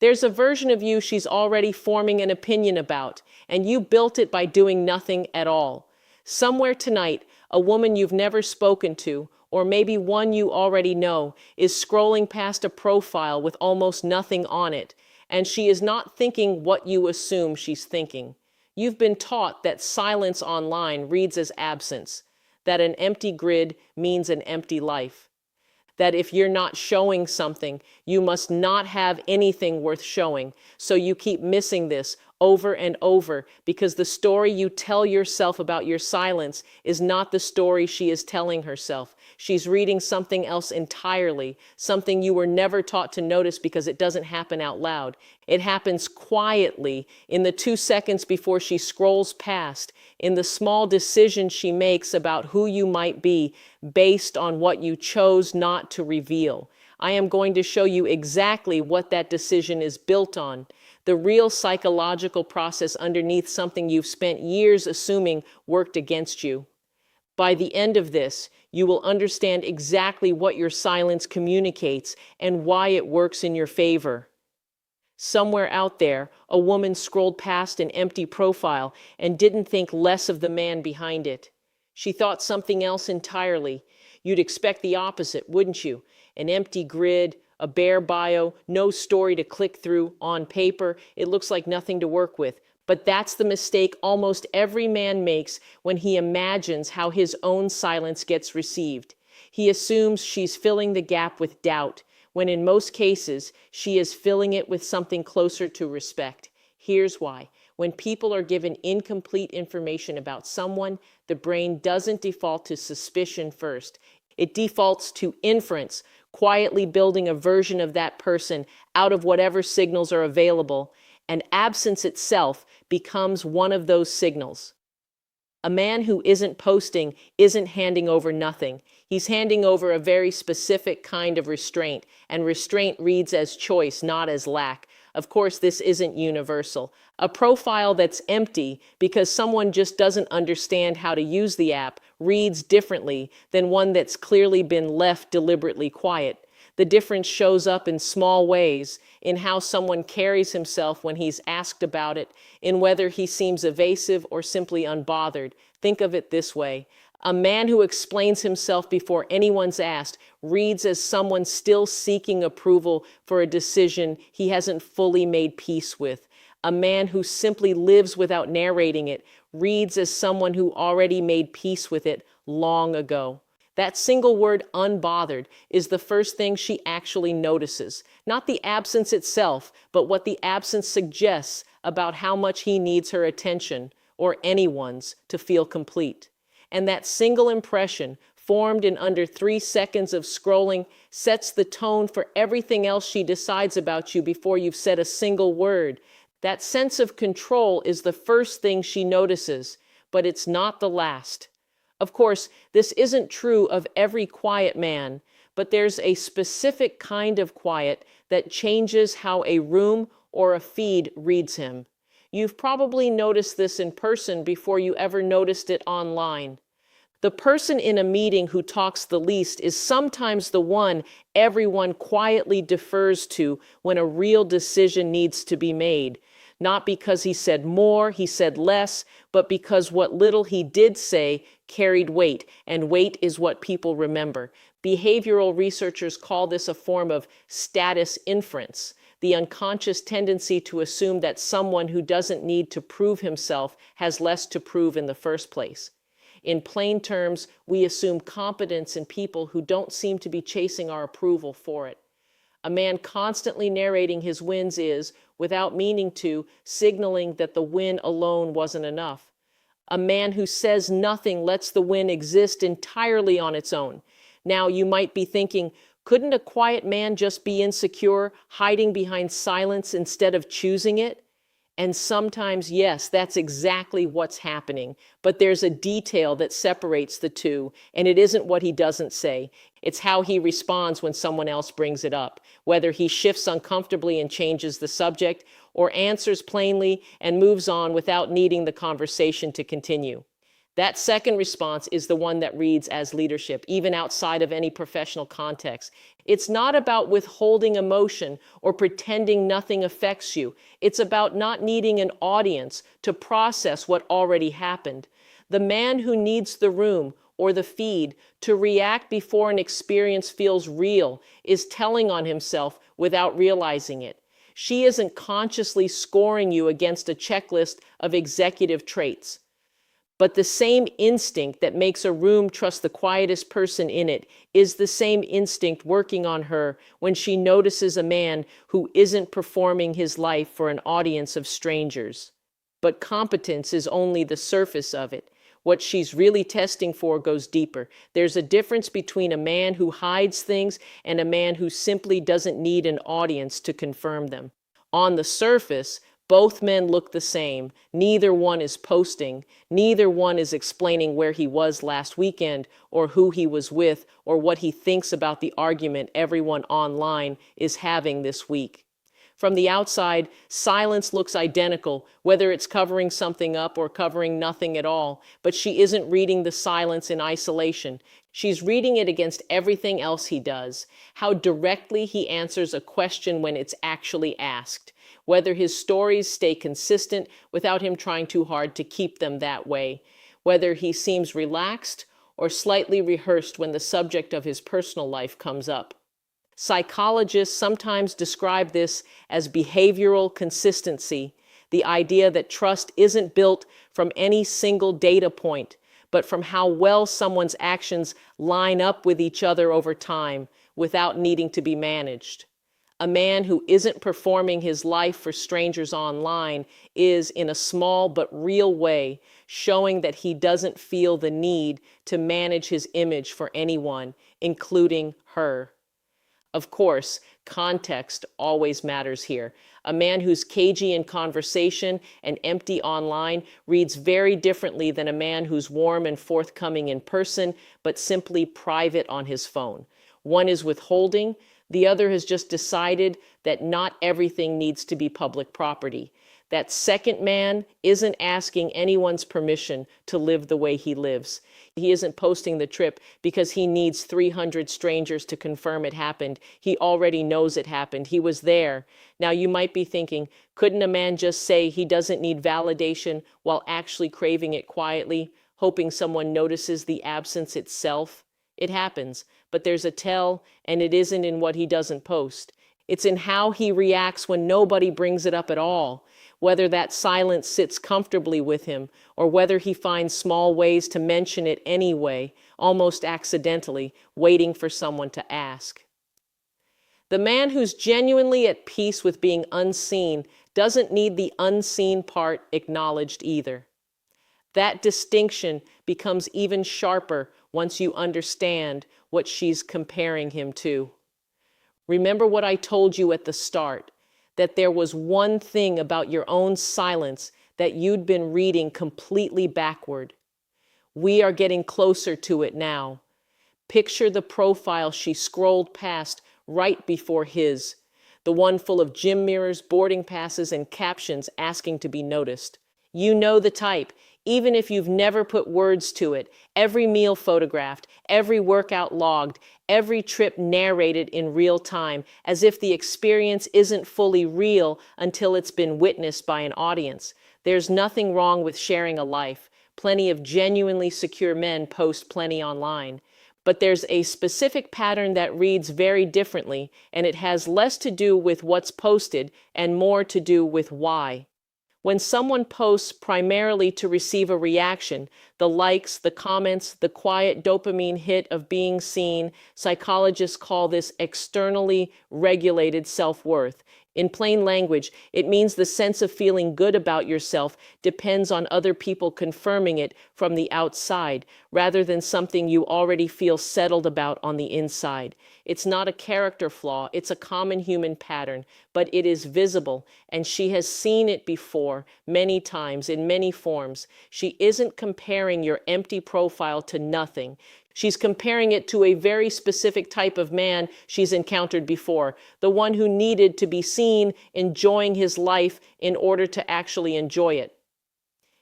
There's a version of you she's already forming an opinion about, and you built it by doing nothing at all. Somewhere tonight, a woman you've never spoken to, or maybe one you already know, is scrolling past a profile with almost nothing on it, and she is not thinking what you assume she's thinking. You've been taught that silence online reads as absence, that an empty grid means an empty life, that if you're not showing something, you must not have anything worth showing. So you keep missing this over and over because the story you tell yourself about your silence is not the story she is telling herself. She's reading something else entirely, something you were never taught to notice because it doesn't happen out loud. It happens quietly in the 2 seconds before she scrolls past, in the small decisions she makes about who you might be based on what you chose not to reveal. I am going to show you exactly what that decision is built on. The real psychological process underneath something you've spent years assuming worked against you. By the end of this, you will understand exactly what your silence communicates and why it works in your favor. Somewhere out there, a woman scrolled past an empty profile and didn't think less of the man behind it. She thought something else entirely. You'd expect the opposite, wouldn't you? An empty grid, a bare bio, no story to click through. On paper, it looks like nothing to work with. But that's the mistake almost every man makes when he imagines how his own silence gets received. He assumes she's filling the gap with doubt, when in most cases, she is filling it with something closer to respect. Here's why. When people are given incomplete information about someone, the brain doesn't default to suspicion first. It defaults to inference, quietly building a version of that person out of whatever signals are available, and absence itself becomes one of those signals. A man who isn't posting isn't handing over nothing. He's handing over a very specific kind of restraint, and restraint reads as choice, not as lack. Of course, this isn't universal. A profile that's empty because someone just doesn't understand how to use the app reads differently than one that's clearly been left deliberately quiet. The difference shows up in small ways, in how someone carries himself when he's asked about it, in whether he seems evasive or simply unbothered. Think of it this way. A man who explains himself before anyone's asked reads as someone still seeking approval for a decision he hasn't fully made peace with. A man who simply lives without narrating it reads as someone who already made peace with it long ago. That single word, unbothered, is the first thing she actually notices. Not the absence itself, but what the absence suggests about how much he needs her attention, or anyone's, to feel complete. And that single impression, formed in under 3 seconds of scrolling, sets the tone for everything else she decides about you before you've said a single word. That sense of control is the first thing she notices, but it's not the last. Of course, this isn't true of every quiet man, but there's a specific kind of quiet that changes how a room or a feed reads him. You've probably noticed this in person before you ever noticed it online. The person in a meeting who talks the least is sometimes the one everyone quietly defers to when a real decision needs to be made. Not because he said more, he said less, but because what little he did say carried weight, and weight is what people remember. Behavioral researchers call this a form of status inference, the unconscious tendency to assume that someone who doesn't need to prove himself has less to prove in the first place. In plain terms, we assume competence in people who don't seem to be chasing our approval for it. A man constantly narrating his wins is, without meaning to, signaling that the win alone wasn't enough. A man who says nothing lets the win exist entirely on its own. Now, you might be thinking, couldn't a quiet man just be insecure, hiding behind silence instead of choosing it? And sometimes, yes, that's exactly what's happening. But there's a detail that separates the two, and it isn't what he doesn't say. It's how he responds when someone else brings it up, whether he shifts uncomfortably and changes the subject, or answers plainly and moves on without needing the conversation to continue. That second response is the one that reads as leadership, even outside of any professional context. It's not about withholding emotion or pretending nothing affects you. It's about not needing an audience to process what already happened. The man who needs the room or the feed to react before an experience feels real is telling on himself without realizing it. She isn't consciously scoring you against a checklist of executive traits. But the same instinct that makes a room trust the quietest person in it is the same instinct working on her when she notices a man who isn't performing his life for an audience of strangers. But competence is only the surface of it. What she's really testing for goes deeper. There's a difference between a man who hides things and a man who simply doesn't need an audience to confirm them. On the surface, both men look the same. Neither one is posting. Neither one is explaining where he was last weekend or who he was with or what he thinks about the argument everyone online is having this week. From the outside, silence looks identical, whether it's covering something up or covering nothing at all. But she isn't reading the silence in isolation. She's reading it against everything else he does. How directly he answers a question when it's actually asked. Whether his stories stay consistent without him trying too hard to keep them that way. Whether he seems relaxed or slightly rehearsed when the subject of his personal life comes up. Psychologists sometimes describe this as behavioral consistency, the idea that trust isn't built from any single data point, but from how well someone's actions line up with each other over time without needing to be managed. A man who isn't performing his life for strangers online is, in a small but real way, showing that he doesn't feel the need to manage his image for anyone, including her. Of course, context always matters here. A man who's cagey in conversation and empty online reads very differently than a man who's warm and forthcoming in person, but simply private on his phone. One is withholding, the other has just decided that not everything needs to be public property. That second man isn't asking anyone's permission to live the way he lives. He isn't posting the trip because he needs 300 strangers to confirm it happened. He already knows it happened. He was there. Now you might be thinking, couldn't a man just say he doesn't need validation while actually craving it quietly, hoping someone notices the absence itself? It happens, but there's a tell, and it isn't in what he doesn't post. It's in how he reacts when nobody brings it up at all. Whether that silence sits comfortably with him, or whether he finds small ways to mention it anyway, almost accidentally, waiting for someone to ask. The man who's genuinely at peace with being unseen doesn't need the unseen part acknowledged either. That distinction becomes even sharper once you understand what she's comparing him to. Remember what I told you at the start, that there was one thing about your own silence that you'd been reading completely backward. We are getting closer to it now. Picture the profile she scrolled past right before his, the one full of gym mirrors, boarding passes, and captions asking to be noticed. You know the type, even if you've never put words to it. Every meal photographed, every workout logged, every trip narrated in real time, as if the experience isn't fully real until it's been witnessed by an audience. There's nothing wrong with sharing a life. Plenty of genuinely secure men post plenty online. But there's a specific pattern that reads very differently, and it has less to do with what's posted and more to do with why. When someone posts primarily to receive a reaction, the likes, the comments, the quiet dopamine hit of being seen, psychologists call this externally regulated self-worth. In plain language, it means the sense of feeling good about yourself depends on other people confirming it from the outside, rather than something you already feel settled about on the inside. It's not a character flaw, it's a common human pattern, but it is visible, and she has seen it before, many times, in many forms. She isn't comparing your empty profile to nothing. She's comparing it to a very specific type of man she's encountered before, the one who needed to be seen enjoying his life in order to actually enjoy it.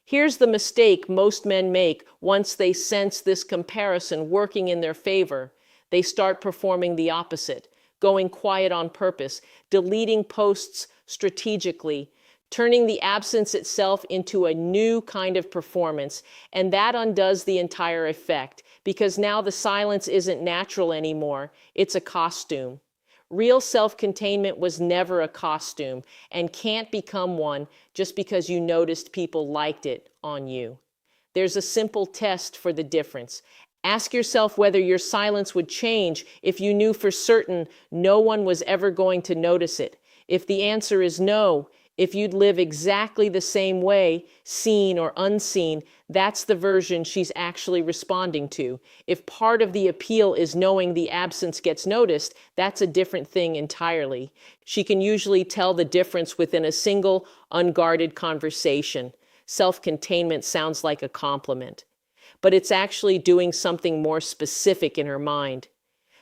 Here's the mistake most men make once they sense this comparison working in their favor. They start performing the opposite, going quiet on purpose, deleting posts strategically, turning the absence itself into a new kind of performance, and that undoes the entire effect, because now the silence isn't natural anymore, it's a costume. Real self-containment was never a costume and can't become one just because you noticed people liked it on you. There's a simple test for the difference. Ask yourself whether your silence would change if you knew for certain no one was ever going to notice it. If the answer is no, if you'd live exactly the same way, seen or unseen, that's the version she's actually responding to. If part of the appeal is knowing the absence gets noticed, that's a different thing entirely. She can usually tell the difference within a single, unguarded conversation. Self-containment sounds like a compliment, but it's actually doing something more specific in her mind.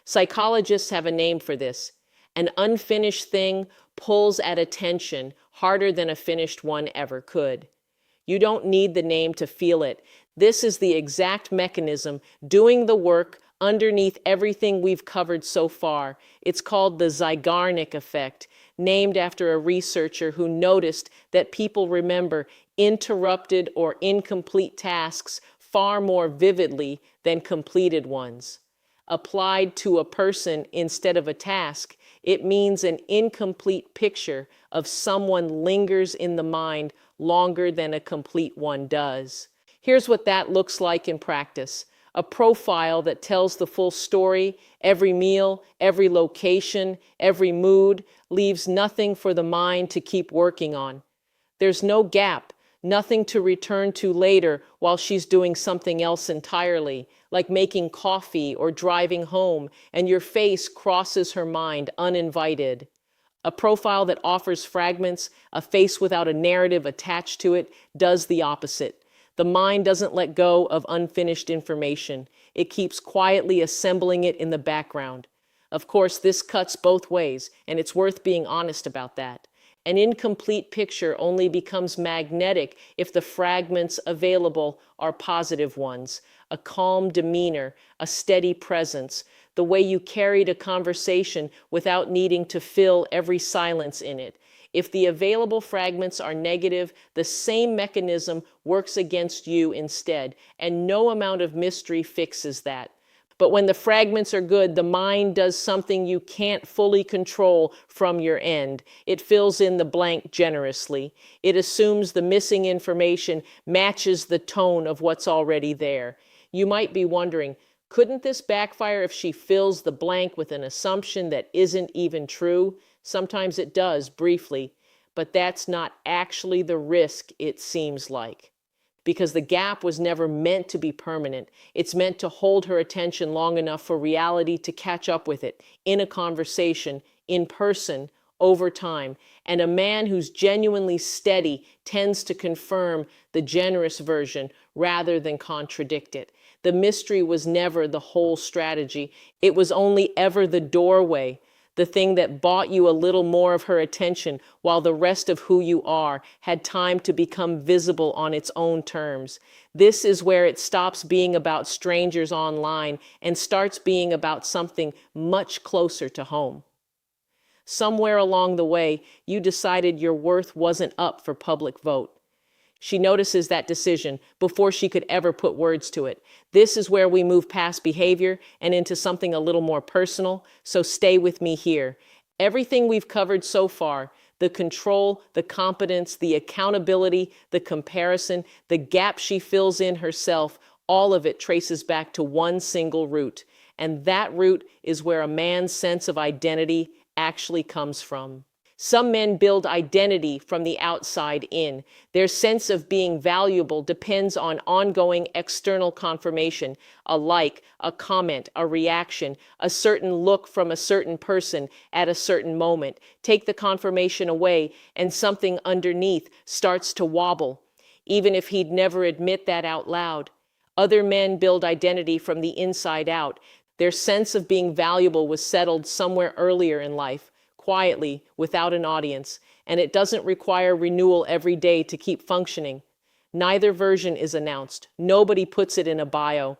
Psychologists have a name for this. An unfinished thing pulls at attention harder than a finished one ever could. You don't need the name to feel it. This is the exact mechanism doing the work underneath everything we've covered so far. It's called the Zeigarnik effect, named after a researcher who noticed that people remember interrupted or incomplete tasks far more vividly than completed ones. Applied to a person instead of a task, it means an incomplete picture of someone lingers in the mind longer than a complete one does. Here's what that looks like in practice. A profile that tells the full story, every meal, every location, every mood, leaves nothing for the mind to keep working on. There's no gap, nothing to return to later while she's doing something else entirely, like making coffee or driving home, and your face crosses her mind uninvited. A profile that offers fragments, a face without a narrative attached to it, does the opposite. The mind doesn't let go of unfinished information. It keeps quietly assembling it in the background. Of course, this cuts both ways, and it's worth being honest about that. An incomplete picture only becomes magnetic if the fragments available are positive ones, a calm demeanor, a steady presence, the way you carried a conversation without needing to fill every silence in it. If the available fragments are negative, the same mechanism works against you instead, and no amount of mystery fixes that. But when the fragments are good, the mind does something you can't fully control from your end. It fills in the blank generously. It assumes the missing information matches the tone of what's already there. You might be wondering, couldn't this backfire if she fills the blank with an assumption that isn't even true? Sometimes it does, briefly, but that's not actually the risk it seems like. Because the gap was never meant to be permanent. It's meant to hold her attention long enough for reality to catch up with it, in a conversation, in person, over time. And a man who's genuinely steady tends to confirm the generous version rather than contradict it. The mystery was never the whole strategy. It was only ever the doorway, the thing that bought you a little more of her attention while the rest of who you are had time to become visible on its own terms. This is where it stops being about strangers online and starts being about something much closer to home. Somewhere along the way, you decided your worth wasn't up for public vote. She notices that decision before she could ever put words to it. This is where we move past behavior and into something a little more personal, so stay with me here. Everything we've covered so far, the control, the competence, the accountability, the comparison, the gap she fills in herself, all of it traces back to one single root. And that root is where a man's sense of identity actually comes from. Some men build identity from the outside in. Their sense of being valuable depends on ongoing external confirmation, a like, a comment, a reaction, a certain look from a certain person at a certain moment. Take the confirmation away, and something underneath starts to wobble, even if he'd never admit that out loud. Other men build identity from the inside out. Their sense of being valuable was settled somewhere earlier in life, quietly, without an audience, and it doesn't require renewal every day to keep functioning. Neither version is announced. Nobody puts it in a bio,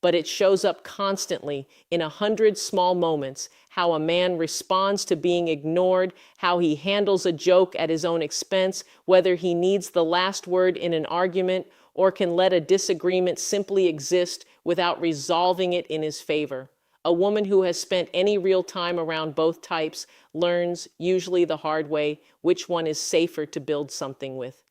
but it shows up constantly in 100 small moments. How a man responds to being ignored, how he handles a joke at his own expense, whether he needs the last word in an argument or can let a disagreement simply exist without resolving it in his favor. A woman who has spent any real time around both types learns, usually the hard way, which one is safer to build something with.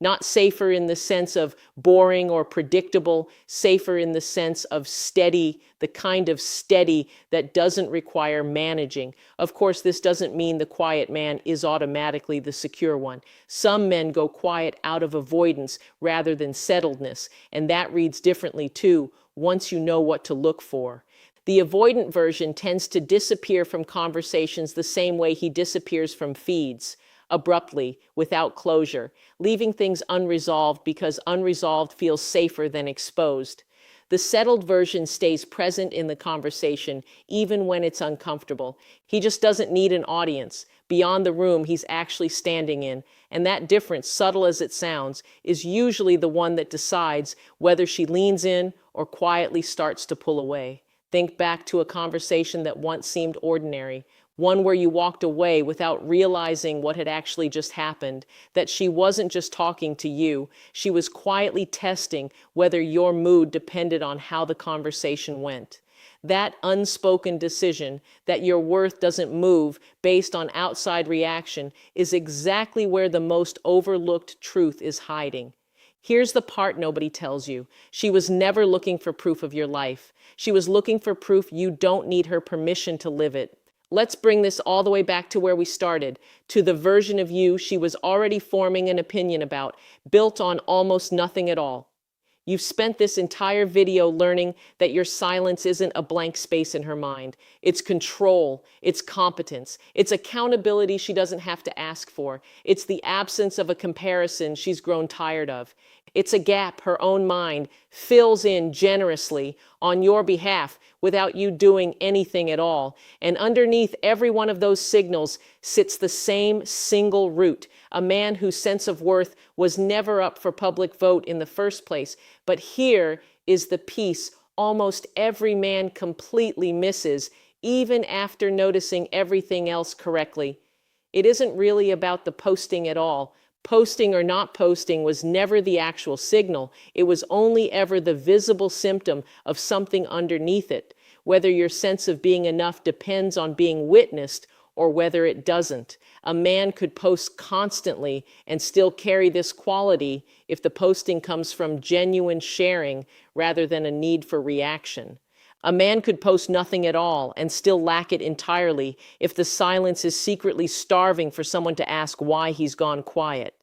Not safer in the sense of boring or predictable, safer in the sense of steady, the kind of steady that doesn't require managing. Of course, this doesn't mean the quiet man is automatically the secure one. Some men go quiet out of avoidance rather than settledness, and that reads differently too, once you know what to look for. The avoidant version tends to disappear from conversations the same way he disappears from feeds, abruptly, without closure, leaving things unresolved because unresolved feels safer than exposed. The settled version stays present in the conversation, even when it's uncomfortable. He just doesn't need an audience beyond the room he's actually standing in, and that difference, subtle as it sounds, is usually the one that decides whether she leans in or quietly starts to pull away. Think back to a conversation that once seemed ordinary, one where you walked away without realizing what had actually just happened, that she wasn't just talking to you, she was quietly testing whether your mood depended on how the conversation went. That unspoken decision that your worth doesn't move based on outside reaction is exactly where the most overlooked truth is hiding. Here's the part nobody tells you. She was never looking for proof of your life. She was looking for proof you don't need her permission to live it. Let's bring this all the way back to where we started, to the version of you she was already forming an opinion about, built on almost nothing at all. You've spent this entire video learning that your silence isn't a blank space in her mind. It's control, it's competence, it's accountability she doesn't have to ask for. It's the absence of a comparison she's grown tired of. It's a gap her own mind fills in generously on your behalf without you doing anything at all. And underneath every one of those signals sits the same single root, a man whose sense of worth was never up for public vote in the first place. But here is the piece almost every man completely misses, even after noticing everything else correctly. It isn't really about the posting at all. Posting or not posting was never the actual signal. It was only ever the visible symptom of something underneath it. Whether your sense of being enough depends on being witnessed or whether it doesn't. A man could post constantly and still carry this quality if the posting comes from genuine sharing rather than a need for reaction. A man could post nothing at all and still lack it entirely if the silence is secretly starving for someone to ask why he's gone quiet.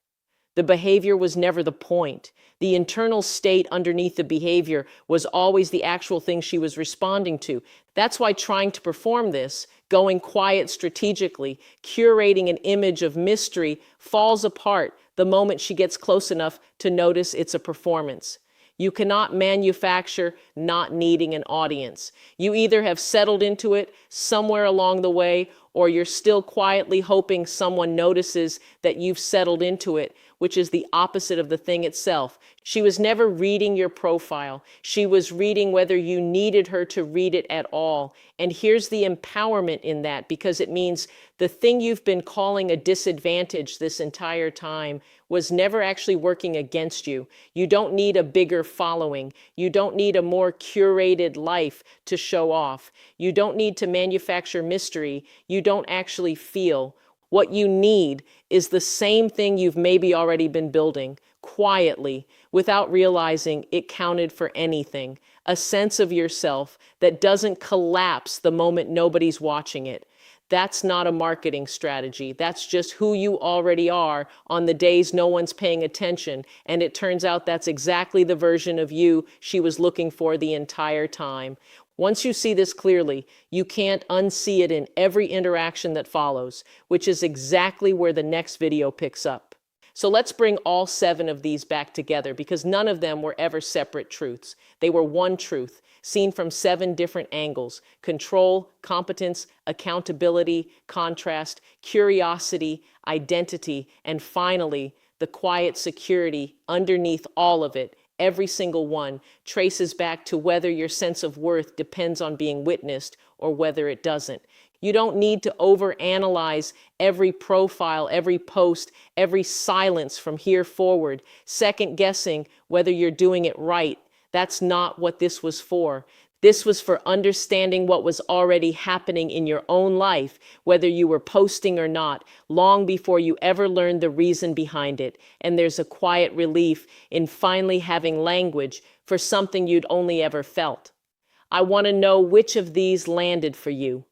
The behavior was never the point. The internal state underneath the behavior was always the actual thing she was responding to. That's why trying to perform this, going quiet strategically, curating an image of mystery, falls apart the moment she gets close enough to notice it's a performance. You cannot manufacture not needing an audience. You either have settled into it somewhere along the way, or you're still quietly hoping someone notices that you've settled into it, which is the opposite of the thing itself. She was never reading your profile. She was reading whether you needed her to read it at all. And here's the empowerment in that, because it means the thing you've been calling a disadvantage this entire time was never actually working against you. You don't need a bigger following. You don't need a more curated life to show off. You don't need to manufacture mystery you don't actually feel. What you need is the same thing you've maybe already been building, quietly, without realizing it counted for anything. A sense of yourself that doesn't collapse the moment nobody's watching it. That's not a marketing strategy. That's just who you already are on the days no one's paying attention. And it turns out that's exactly the version of you she was looking for the entire time. Once you see this clearly, you can't unsee it in every interaction that follows, which is exactly where the next video picks up. So let's bring all 7 of these back together, because none of them were ever separate truths. They were one truth, seen from 7 different angles: control, competence, accountability, contrast, curiosity, identity, and finally, the quiet security underneath all of it, every single one, traces back to whether your sense of worth depends on being witnessed or whether it doesn't. You don't need to overanalyze every profile, every post, every silence from here forward, second guessing whether you're doing it right. That's not what this was for. This was for understanding what was already happening in your own life, whether you were posting or not, long before you ever learned the reason behind it. And there's a quiet relief in finally having language for something you'd only ever felt. I want to know which of these landed for you.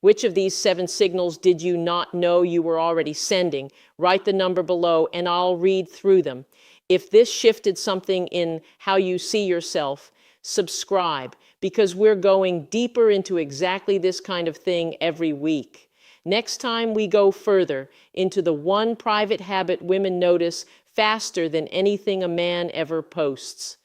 Which of these 7 signals did you not know you were already sending? Write the number below and I'll read through them. If this shifted something in how you see yourself, subscribe, because we're going deeper into exactly this kind of thing every week. Next time we go further into the one private habit women notice faster than anything a man ever posts.